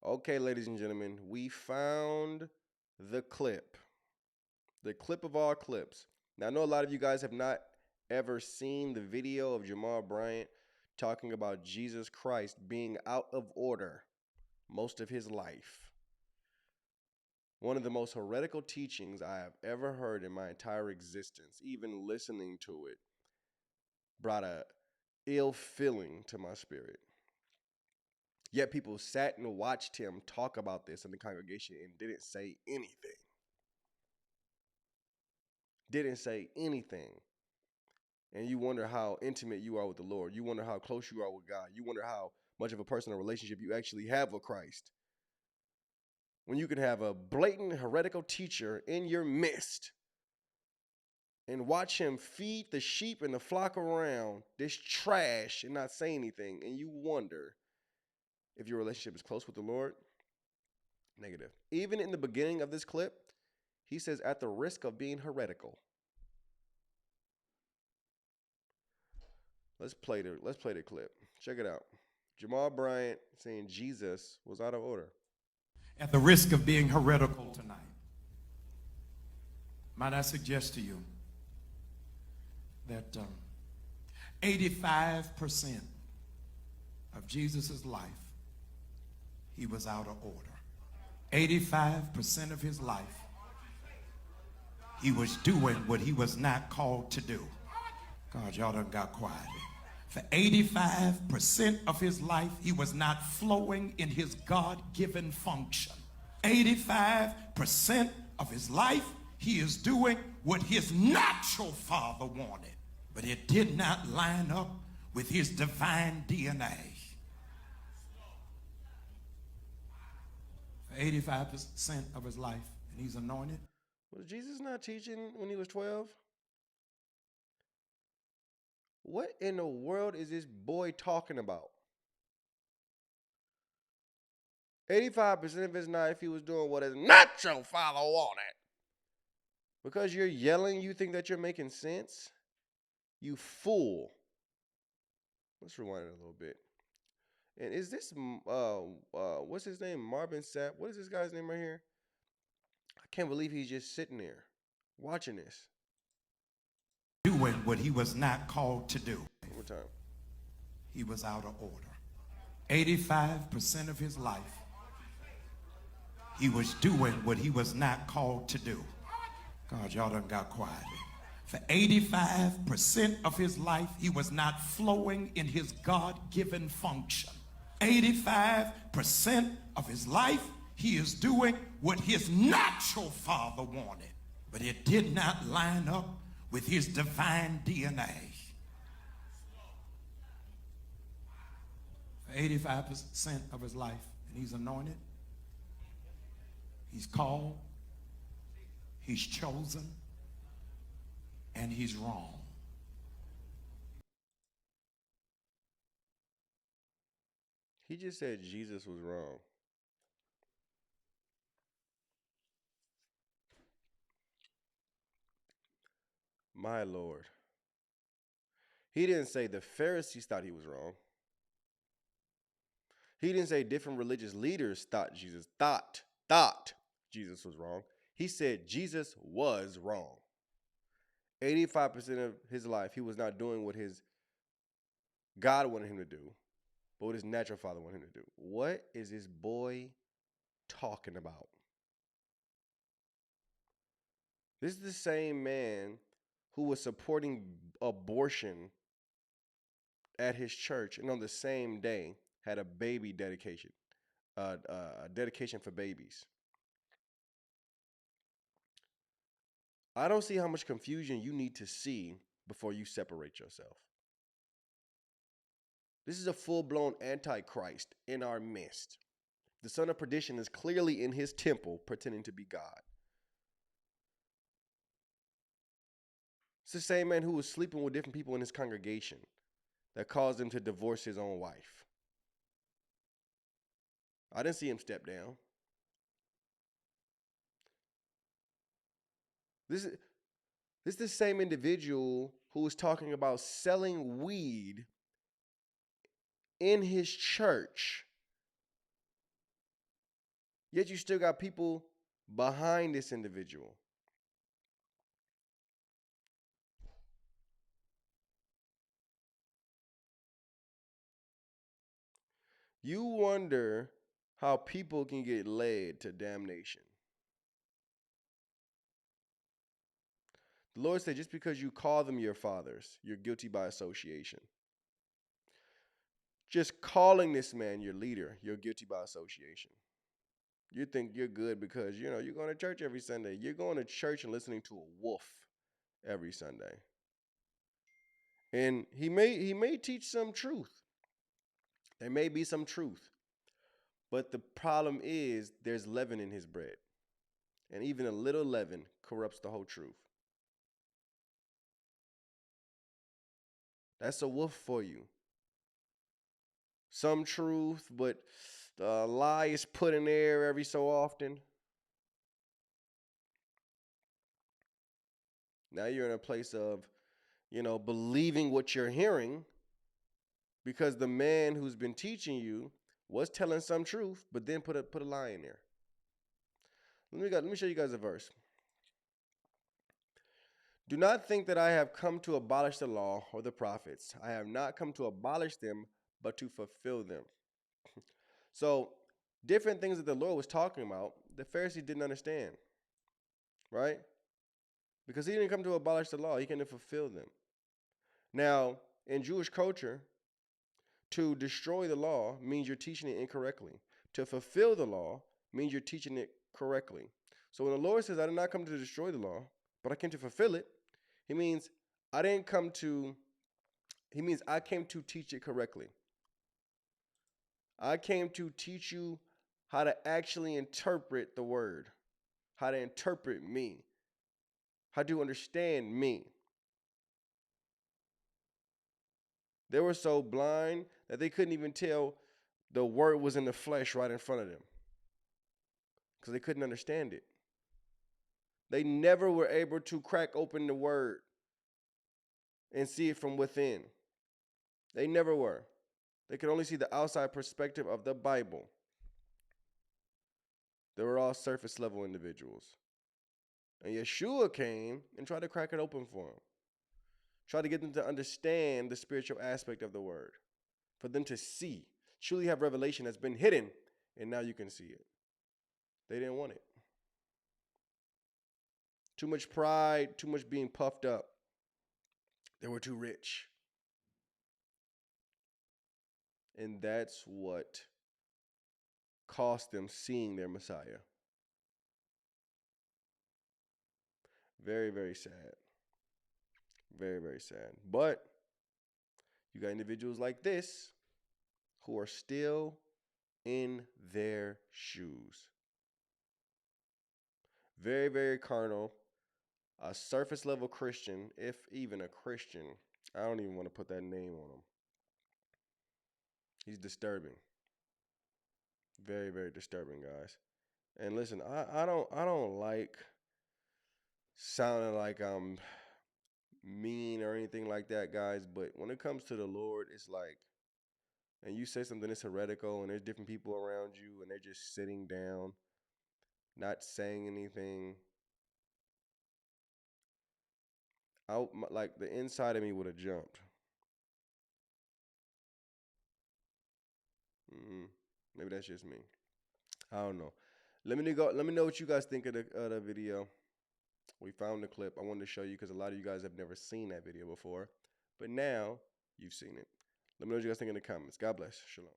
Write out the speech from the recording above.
Okay, ladies and gentlemen, we found the clip of all clips. Now, I know a lot of you guys have not ever seen the video of Jamal Bryant talking about Jesus Christ being out of order most of his life. One of the most heretical teachings I have ever heard in my entire existence, even listening to it, brought a ill feeling to my spirit. Yet people sat and watched him talk about this in the congregation and didn't say anything. Didn't say anything. And you wonder how intimate you are with the Lord. You wonder how close you are with God. You wonder how much of a personal relationship you actually have with Christ. When you can have a blatant heretical teacher in your midst and watch him feed the sheep and the flock around this trash and not say anything, and you wonder if your relationship is close with the Lord. Negative. Even in the beginning of this clip, he says, at the risk of being heretical. Let's play the clip. Check it out. Jamal Bryant saying Jesus was out of order. At the risk of being heretical tonight, might I suggest to you that 85% of Jesus' life, he was out of order. 85% of his life, he was doing what he was not called to do. God, y'all done got quiet. For 85% of his life, he was not flowing in his God-given function. 85% of his life, he is doing what his natural father wanted, but it did not line up with his divine DNA. For 85% of his life, and he's anointed. Was Jesus not teaching when he was 12? What in the world is this boy talking about? 85% of his life he was doing what his natural father wanted. Because you're yelling, you think that you're making sense? You fool. Let's rewind it a little bit. And is this, what's his name? Marvin Sapp. What is this guy's name right here? I can't believe he's just sitting there watching this. Doing what he was not called to do. One more time. He was out of order. 85% of his life, he was doing what he was not called to do. God, y'all done got quiet. For 85% of his life, he was not flowing in his God-given function. 85% of his life, he is doing what his natural father wanted, but it did not line up with his divine DNA. For 85% of his life, and he's anointed, he's called, he's chosen, and he's wrong. He just said Jesus was wrong. My Lord. He didn't say the Pharisees thought he was wrong. He didn't say different religious leaders thought Jesus was wrong. He said Jesus was wrong. 85% of his life, he was not doing what his God wanted him to do, but what his natural father wanted him to do. What is this boy talking about? This is the same man who was supporting abortion at his church, and on the same day had a baby dedication, a dedication for babies. I don't see how much confusion you need to see before you separate yourself. This is a full-blown antichrist in our midst. The son of perdition is clearly in his temple pretending to be God. It's the same man who was sleeping with different people in his congregation that caused him to divorce his own wife. I didn't see him step down. This is the same individual who was talking about selling weed in his church Yet you still got people behind this individual. You wonder how people can get led to damnation. The Lord said, just because you call them your fathers, you're guilty by association. Just calling this man your leader, you're guilty by association. You think you're good because, you're going to church every Sunday. You're going to church and listening to a wolf every Sunday. And he may teach some truth. There may be some truth. But the problem is there's leaven in his bread. And even a little leaven corrupts the whole truth. That's a wolf for you. Some truth, but the lie is put in there every so often. Now you're in a place of, believing what you're hearing because the man who's been teaching you was telling some truth, but then put a lie in there. Let me show you guys a verse. Do not think that I have come to abolish the law or the prophets. I have not come to abolish them, but to fulfill them. So, different things that the Lord was talking about, the Pharisees didn't understand, right? Because he didn't come to abolish the law, he came to fulfill them. Now, in Jewish culture, to destroy the law means you're teaching it incorrectly. To fulfill the law means you're teaching it correctly. So when the Lord says, I did not come to destroy the law, but I came to fulfill it, he means I came to teach it correctly. I came to teach you how to actually interpret the word, how to interpret me, how to understand me. They were so blind that they couldn't even tell the word was in the flesh right in front of them because they couldn't understand it. They never were able to crack open the word and see it from within. They never were. They could only see the outside perspective of the Bible. They were all surface level individuals. And Yeshua came and tried to crack it open for them. Tried to get them to understand the spiritual aspect of the word. For them to see. Truly have revelation that's been hidden. And now you can see it. They didn't want it. Too much pride. Too much being puffed up. They were too rich. And that's what cost them seeing their Messiah. Very, very sad. Very, very sad. But you got individuals like this who are still in their shoes. Very, very carnal. A surface level Christian, if even a Christian. I don't even want to put that name on him. He's disturbing. Very, very disturbing, guys. And listen, I don't like sounding like I'm mean or anything like that, guys. But when it comes to the Lord, it's like, and you say something that's heretical, and there's different people around you, and they're just sitting down, not saying anything. Like the inside of me would have jumped. Maybe that's just me. I don't know. Let me know what you guys think of the video. We found the clip. I wanted to show you because a lot of you guys have never seen that video before. But now you've seen it. Let me know what you guys think in the comments. God bless. Shalom.